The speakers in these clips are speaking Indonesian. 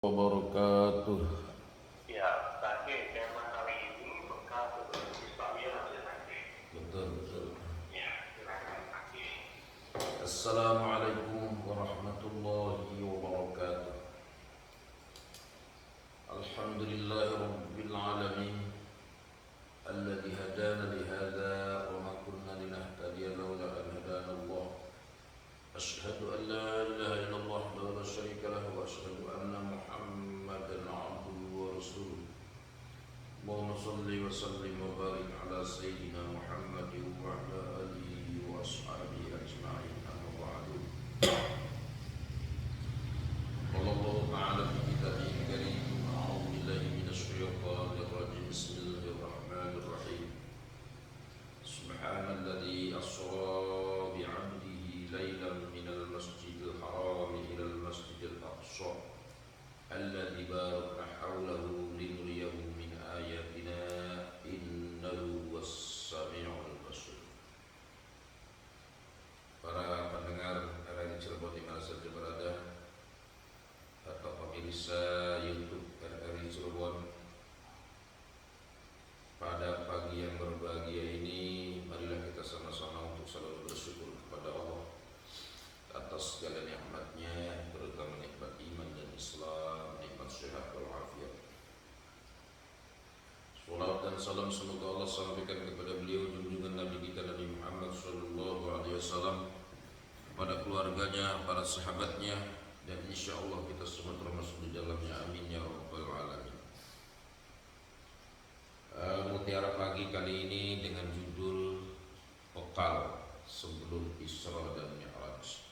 Wabarakatuh. Ya, tapi tema kali ini bekal Islamia masih nanti. Betul. Ya, silakan nanti. Assalamualaikum warahmatullahi wabarakatuh. Alhamdulillahi rabbil alamin. Alladzi hadana li hadza wa ma kunna linahtadiya laula an hadana Allah. Asyhadu an la ilaha illallah wa la syarika lahu wa asyhadu anna Muhammadan abduhu wa rasuluh. Allahumma salli wa sallim wa barik ala sayyidina Muhammad wa ala alihi wa ashabihi ajma'in, amma ba'du. Qala Allah ta'ala fi kitabihil karim, a'udzu billahi minasy syaithanir rajim. Bismillahir rahmanir rahim. Subhanalladzi asra bi 'abdihi lailan minal masjidil haram ila al masjidil aqsa alladzi barakna hawlahu linuriyahu min ayatina innahu was-sami'ul basir. Para pendengar RRI Cirebon di mana saja berada, atau pemirsa YouTube RRI Cirebon, pada pagi yang berbahagia ini, marilah kita sama-sama untuk selalu bersyukur kepada Allah atas segala nikmat-Nya, terutama nikmat iman dan Islam, nikmat sehat wal afiat. Salawat dan salam semoga Allah sampaikan kepada beliau junjungan Nabi kita Nabi Muhammad sallallahu alaihi wasallam, kepada keluarganya, para sahabatnya, dan insya Allah kita semua termasuk di dalamnya. Amin ya rabbal alamin. Mutiara pagi kali ini dengan judul Bekal Sebelum Isra dan Mi'raj.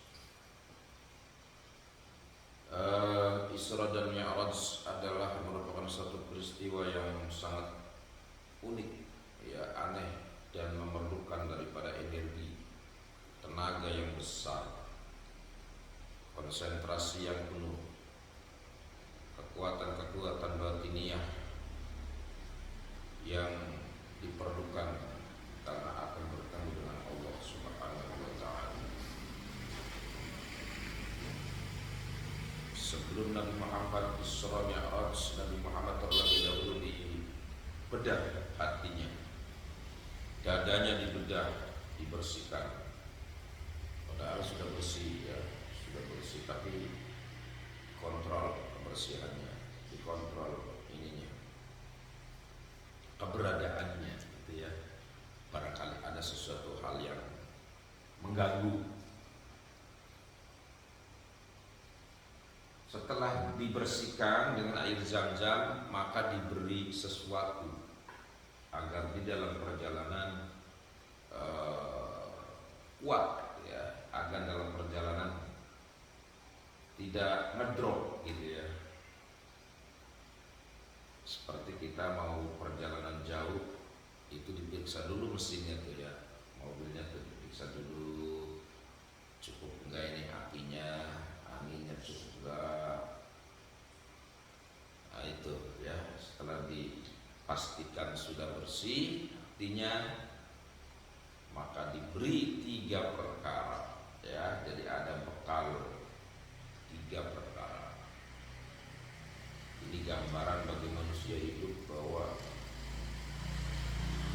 Isra dan Mi'raj adalah merupakan satu peristiwa yang sangat unik, ya, aneh, dan memerlukan daripada energi, tenaga yang besar, konsentrasi yang penuh, kekuatan batiniah yang diperlukan karena akan bertemu dengan Allah Subhanahu wa ta'ala. Sebelum Nabi Muhammad Isra Mi'raj, Nabi Muhammad terlebih dahulu dibedah hatinya, dadanya dibedah, dibersihkan. Padahal sudah bersih, ya, sudah bersih, tapi kontrol kebersihannya, dikontrol ininya, keberadaannya, gitu ya. Barangkali ada sesuatu hal yang mengganggu. Setelah dibersihkan dengan air Zam-Zam, maka diberi sesuatu agar di dalam perjalanan kuat, ya, agar dalam perjalanan tidak ngedrop, gitu ya. Seperti kita mau perjalanan jauh, itu diperiksa dulu mesinnya tuh, ya, mobilnya tuh diperiksa dulu, cukup enggak ini apinya, anginnya cukup enggak. Nah itu, ya, setelah dipastikan sudah bersih artinya, maka diberi 3 perkara, ya. Jadi ada bekal 3 perkara. Ini gambaran bagi manusia hidup bahwa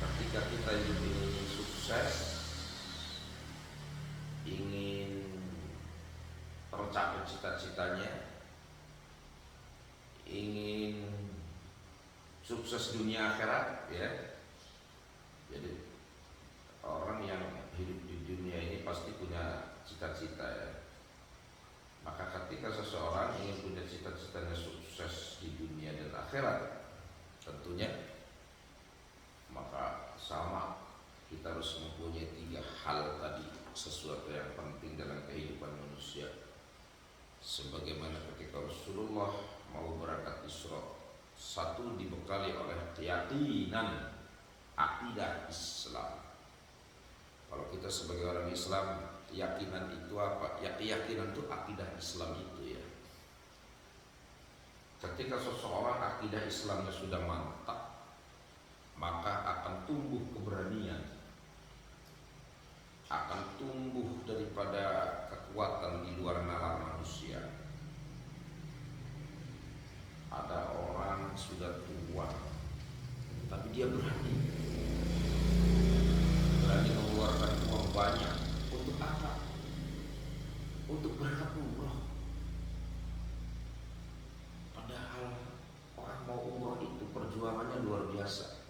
ketika kita ingin sukses, ingin tercapai cita-citanya, ingin sukses dunia akhirat, ya. Jadi orang yang hidup di dunia ini pasti punya cita-cita, ya. Maka ketika seseorang ingin punya cita-citanya sukses di dunia dan akhirat, tentunya maka sama, kita harus mempunyai 3 hal tadi, sesuatu yang penting dalam kehidupan manusia. Sebagaimana ketika Rasulullah mau berangkat Isra, 1 dibekali oleh keyakinan, akidah Islam. Kalau kita sebagai orang Islam, keyakinan itu apa? Ya, keyakinan itu akidah Islam itu, ya. Ketika seseorang akidah Islamnya sudah mantap, maka akan tumbuh keberanian, akan tumbuh daripada kekuatan di luar nalar manusia. dia berani mengeluarkan uang banyak untuk apa? Untuk berangkat umroh. Padahal orang mau umroh itu perjuangannya luar biasa.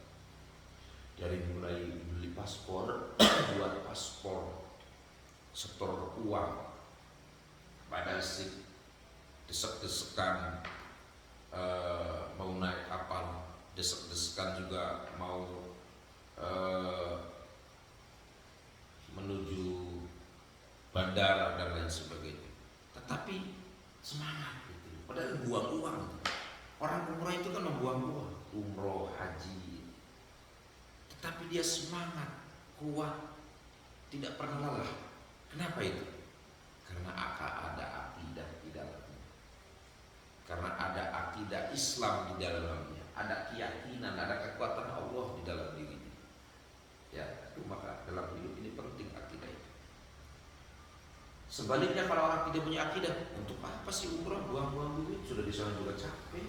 Dari mulai beli paspor, buat paspor, setor uang, pada si desek-desekan mau naik kapal, desek-desekan juga mau menuju bandara dan lain sebagainya. Tetapi semangat gitu. Padahal buang uang. Orang umroh itu kan membuang uang, umroh, haji. Tetapi dia semangat, kuat, tidak pernah lelah. Kenapa itu? Karena ada akidah di dalamnya. Karena ada akidah Islam di dalamnya. Ada keyakinan, ada kekuatan Allah di dalam dirinya. Ya, itu maka dalam hidup ini penting akidah itu. Sebaliknya kalau orang tidak punya akidah, untuk apa sih umroh, buang-buang duit, sudah di sana juga capek,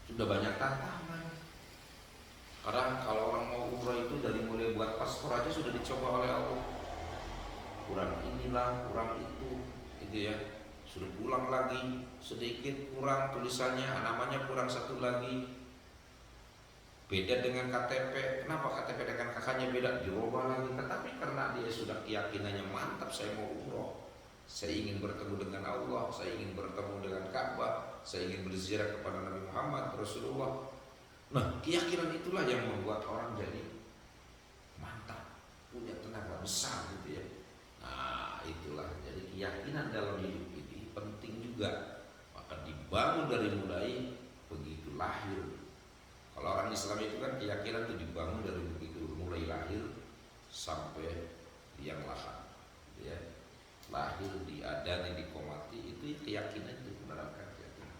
sudah banyak tantangan. Kadang kalau orang mau umroh itu dari mulai buat paspor aja sudah dicoba oleh Allah. Kurang inilah, kurang itu, gitu ya. Sudah pulang lagi, sedikit kurang tulisannya, namanya kurang satu lagi. Beda dengan KTP. Kenapa KTP dengan kakaknya beda? Dirubah lagi. Tetapi karena dia sudah keyakinannya mantap, saya mau umroh, saya ingin bertemu dengan Allah, saya ingin bertemu dengan Ka'bah, saya ingin berziarah kepada Nabi Muhammad Rasulullah. Nah, keyakinan itulah yang membuat orang jadi mantap, punya tenaga besar gitu ya. Nah, itulah. Jadi keyakinan dalam hidup ini penting juga. Maka dibangun dari mulai begitu lahir. Kalau orang Islam itu kan keyakinan itu dibangun dari begitu mulai lahir sampai liang lahat, ya. Lahir, diadani, dikomati, itu keyakinan, itu menerapkan keyakinan.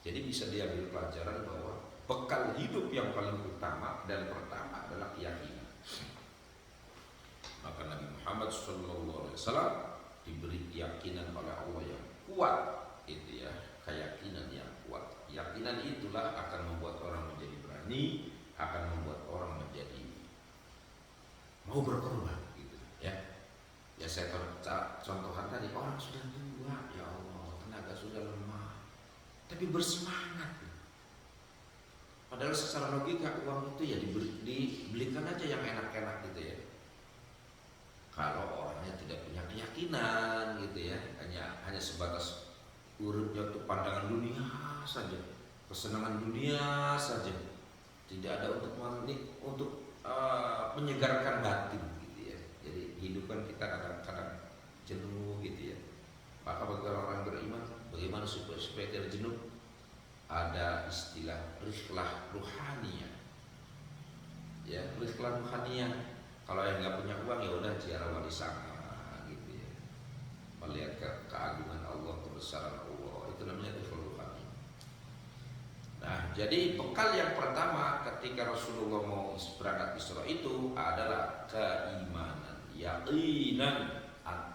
Jadi bisa diambil pelajaran bahwa bekal hidup yang paling utama dan pertama adalah keyakinan. Maka Nabi Muhammad SAW diberi keyakinan oleh Allah yang kuat, itu ya, keyakinan yang kuat. Keyakinan itulah akan membuat orang menjadi berani, akan membuat orang menjadi mau berkorban, gitu ya. Ya saya contohkan tadi, orang sudah tua, ya Allah, tenaga sudah lemah, tapi bersemangat. Padahal secara logika uang itu ya dibelikan aja yang enak-enak gitu ya. Kalau orangnya tidak punya keyakinan gitu ya, hanya sebatas urutnya untuk pandangan dunia saja, kesenangan dunia saja, tidak ada untuk menyegarkan batin gitu ya. Jadi kehidupan kita kadang-kadang jenuh gitu ya. Maka bagi orang beriman, bagaimana supaya tidak jenuh? Ada istilah rihlah ruhaniyah. Ya, rihlah ruhaniyah. Kalau yang nggak punya uang ya udah ziarah wali sama gitu ya. Melihat keagungan Allah, kebesaran Allah, itu namanya rihlah ruhaniyah. Nah, jadi bekal yang pertama ketika Rasulullah mau berangkat Isra itu adalah keimanan, yaqinan,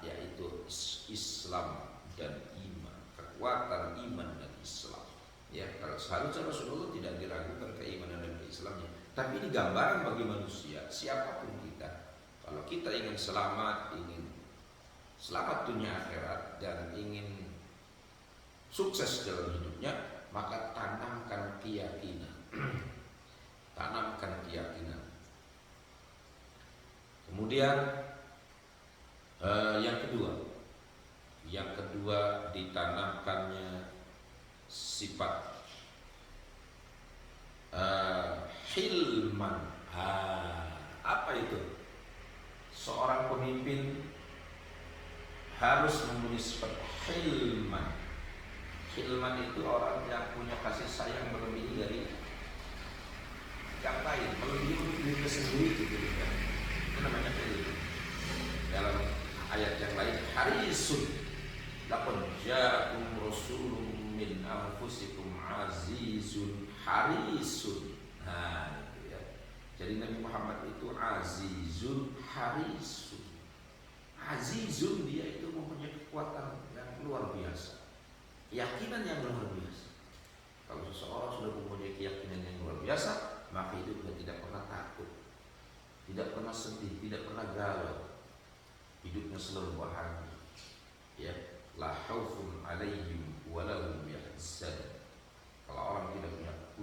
yaitu Islam dan iman, kekuatan iman dan Islam. Ya, kalau seharusnya Rasulullah tidak diragukan keimanan dan keislamannya. Tapi ini gambaran bagi manusia, siapapun kita. Kalau kita ingin selamat dunia akhirat dan ingin sukses dalam hidupnya, maka tanamkan keyakinan. Tanamkan keyakinan. Kemudian yang kedua ditanamkannya sifat hilman. Apa itu? Seorang pemimpin harus mempunyai sifat hilman. Hilman itu orang yang punya kasih sayang melebihi dari yang lain, melebihi untuk dirinya sendiri gitu kan. Itu namanya hilman. Dalam ayat yang lain, harisun laqad ja'akum rasulun min anfusikum azizun harisun. Nah, itu ya. Jadi Nabi Muhammad itu azizun harisun. Azizun, dia itu mempunyai kekuatan yang luar biasa, keyakinan yang luar biasa. Kalau seseorang sudah mempunyai keyakinan yang luar biasa, maka hidupnya tidak pernah takut, tidak pernah sedih, tidak pernah galau. Hidupnya selalu bahagia. Ya, la khaufun 'alaihim wa lahum yahzanun. Kalau orang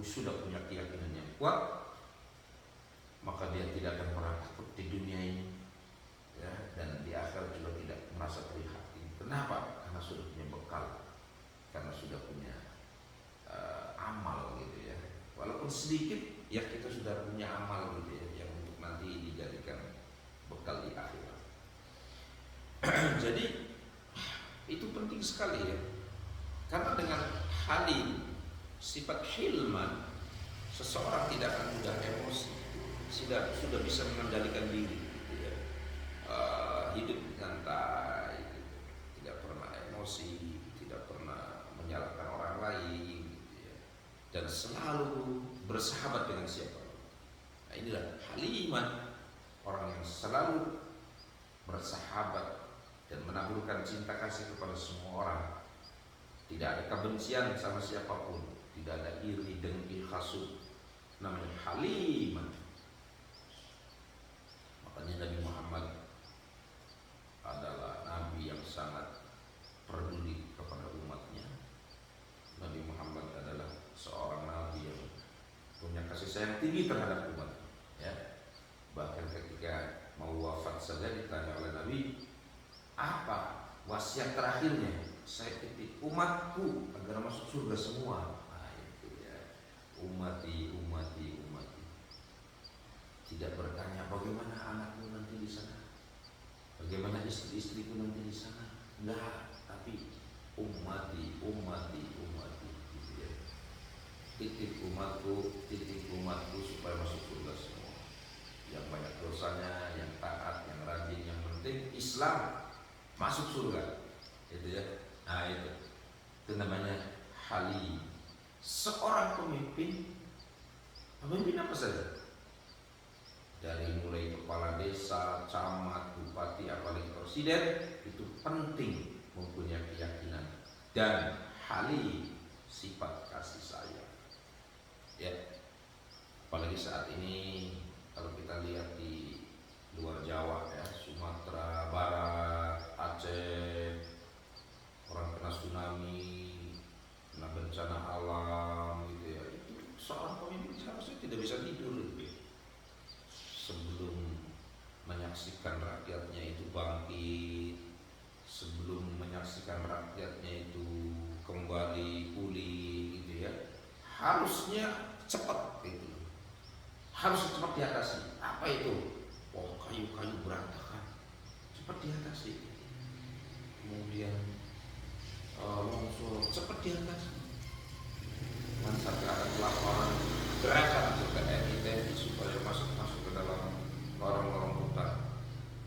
sudah punya keyakinan yang kuat, maka dia tidak akan merasa takut di dunia ini, ya, dan di akhirat juga tidak merasa prihatin. Kenapa? Karena sudah punya bekal, karena sudah punya amal gitu ya. Walaupun sedikit, ya kita sudah punya amal gitu ya, yang untuk nanti dijadikan bekal di akhirat. Jadi itu penting sekali ya, karena dengan halim, sifat hilman, seseorang tidak akan mudah emosi, sudah bisa mengendalikan diri gitu ya. Hidup santai gitu. Tidak pernah emosi, tidak pernah menyalahkan orang lain gitu ya. Dan selalu bersahabat dengan siapapun. Nah, inilah haliman, orang yang selalu bersahabat dan menaburkan cinta kasih kepada semua orang. Tidak ada kebencian sama siapapun, tidak ada iri, dengki, hasud. Namanya haliman. Makanya Nabi Muhammad adalah Nabi yang sangat peduli kepada umatnya. Nabi Muhammad adalah seorang Nabi yang punya kasih sayang tinggi terhadap umat. Ya. Bahkan ketika mau wafat saja ditanya oleh Nabi, apa wasiat terakhirnya? Saya titip umatku agar masuk surga semua. Nah, itu ya. Umati. Tidak bertanya bagaimana anakmu nanti di sana, bagaimana istri-istriku nanti di sana. Enggak, tapi umati gitu ya. Titip umatku supaya masuk surga semua. Yang banyak dosanya, yang taat, yang rajin, yang penting Islam masuk surga. Itu ya. Nah, itu namanya halim. Seorang pemimpin apa saja? Dari mulai kepala desa, camat, bupati, apalagi presiden, itu penting mempunyai keyakinan dan halim, sifat kasih sayang. Ya, apalagi saat ini kalau kita lihat di luar Jawa ya, Sumatera Barat, Aceh, orang kena tsunami, kena bencana alam gitu ya. Itu seorang pemimpin seharusnya tidak bisa tidur gitu ya. Sebelum menyaksikan rakyatnya itu bangkit, sebelum menyaksikan rakyatnya itu kembali pulih gitu ya, harusnya cepat gitu, harus cepat diatasi. Apa itu? Oh, kayu-kayu berantakan, cepat diatasi. Kemudian longsor, cepat diatasi. Dan sampai ada laporan gerakan untuk TNI supaya masuk ke dalam lorong-lorong hutan,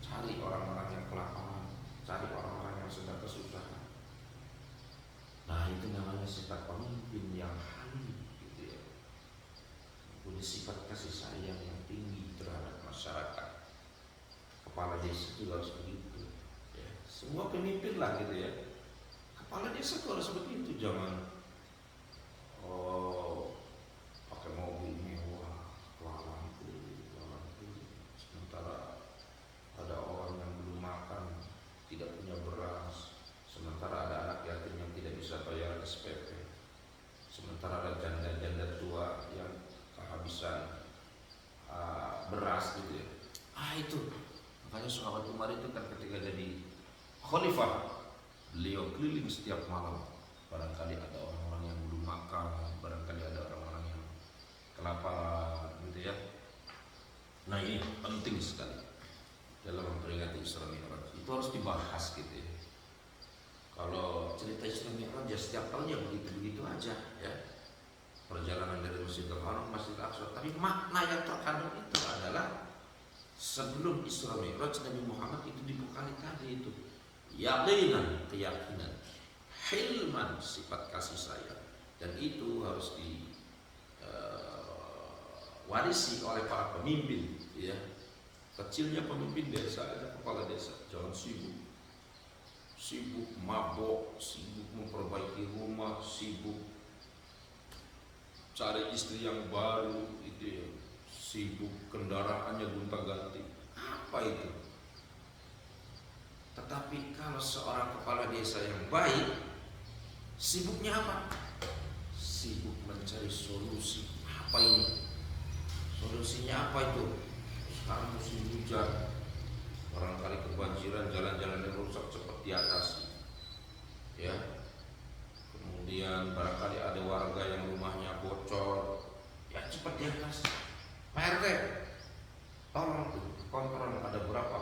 cari orang-orang yang kelaparan, cari orang-orang yang sedang kesusahan. Nah, itu namanya sifat pemimpin yang halim gitu ya, punya sifat kasih sayang yang tinggi terhadap masyarakat. Kepala desa juga harus begitu ya. Semua pemimpin lah gitu ya, kepala desa itu harus begitu. Jangan pakai mobil mewah, lampu, sementara ada orang yang belum makan, tidak punya beras, sementara ada anak yatim yang tidak bisa bayar SPP, sementara ada janda-janda tua yang kehabisan beras gitu ya. Itu makanya sahabat Umar itu kan ketika jadi khalifah, beliau keliling setiap malam. Barangkali ada orang-orang yang belum makan, barangkali ada orang-orang yang kelaparan gitu ya. Nah, ini penting sekali dalam memperingati Isra Mi'raj. Itu harus dibahas gitu ya. Kalau cerita Isra Mi'raj ya setiap tahun ya begitu-begitu aja ya. Perjalanan dari Masjidil Haram, Masjidil Aqsa. Tapi makna yang terkandung itu adalah sebelum Isra Mi'raj Nabi Muhammad itu dibekali tadi itu yaqinan, keyakinan, hilman, sifat kasih sayang, dan itu harus diwarisi oleh para pemimpin ya. Kecilnya pemimpin desa, ada kepala desa, jangan sibuk mabok, sibuk memperbaiki rumah, sibuk cari istri yang baru itu ya, sibuk kendaraannya gonta-ganti. Apa itu? Tetapi kalau seorang kepala desa yang baik, sibuknya apa? Sibuk mencari solusi. Apa ini? Solusinya apa itu? Sekarang musim hujan, barangkali kebanjiran, jalan-jalan yang rusak cepat diatasi. Ya. Kemudian barangkali ada warga yang rumahnya bocor, ya cepat diatasi. Pak RT, tolong kontrol ada berapa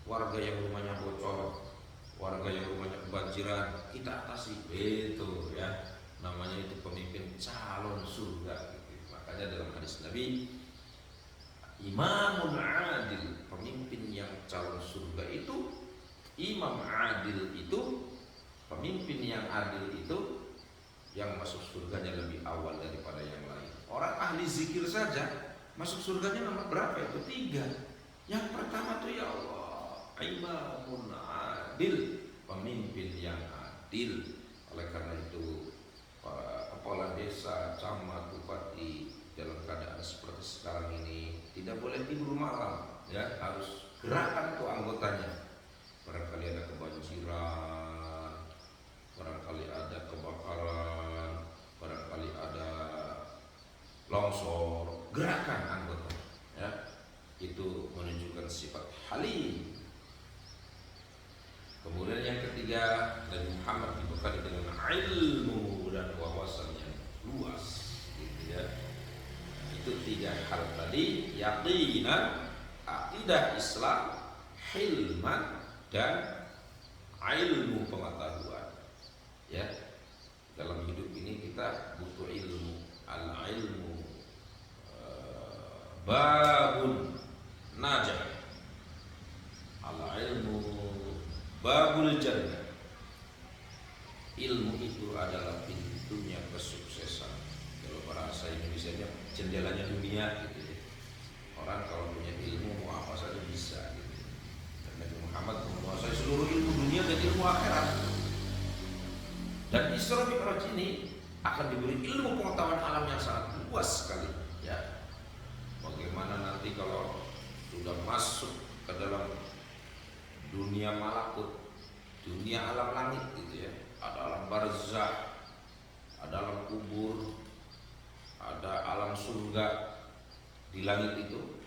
warga yang rumahnya bocor, warga yang rumahnya kebanjiran, kita atasi. Itu ya, namanya itu pemimpin calon surga. Makanya dalam hadis Nabi, imamun adil, pemimpin yang calon surga itu, imam adil itu, pemimpin yang adil itu, yang masuk surganya lebih awal daripada yang lain. Orang ahli zikir saja masuk surganya nomor berapa? Itu 3. Yang pertama tuh ya Allah, imamun adil, pemimpin yang adil. Oleh karena itu para kepala desa, camat, bupati dalam keadaan seperti sekarang ini tidak boleh tidur malam, ya, harus gerakan tuh anggotanya. Barangkali ada kebanjiran, barangkali ada kebakaran, barangkali ada longsor, gerakan anggota, ya. Itu menunjukkan sifat halim. Kemudian yang ketiga, Nabi Muhammad dibekali dengan ilmu dan wawasan yang luas, gitu ya. Itu 3 hal tadi, yaqinan, akidah Islam, hilman, dan ilmu pengetahuan. Ya, dalam hidup ini kita butuh ilmu. Al-ilmu babun najah, al-ilmu babul jannah. Ilmu itu adalah pintunya kesuksesan. Kalau bahasa Indonesianya jendelanya dunia, gitu ya. Orang kalau punya ilmu mau apa saja bisa, gitu. Dan Nabi Muhammad menguasai seluruh ilmu dunia dan ilmu akhirat. Dan Isra Mi'raj ini akan diberi ilmu pengetahuan alam yang sangat luas sekali, ya. Bagaimana nanti kalau sudah masuk ke dalam dunia malakut, dunia alam langit, gitu ya. Ada alam barzakh, ada alam kubur, ada alam surga di langit itu.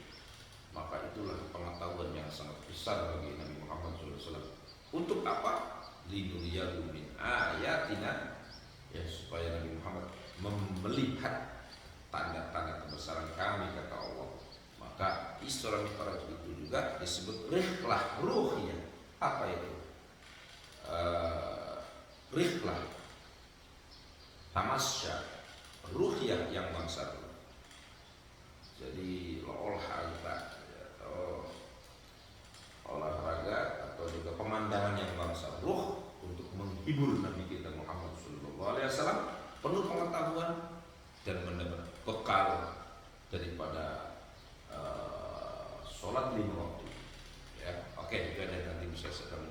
Maka itulah pengetahuan yang sangat besar bagi Nabi Muhammad SAW. Untuk apa? Linuriyahu min ayatina, ya, supaya Nabi Muhammad melihat tanda-tanda kebesaran kami, kata Allah. Maka Isra Mi'raj itu juga disebut rihlah ruhiyah. Apa itu? Rihlah tamasya ruhiyah yang bangsa ruh. Jadi olahraga atau olahraga atau juga pemandangan yang bangsa ruh untuk menghibur Nabi kita Muhammad SAW, penuh pengetahuan dan mendapat bekal daripada sholat 5 waktu. Ya, oke, juga ada nanti bisa sedang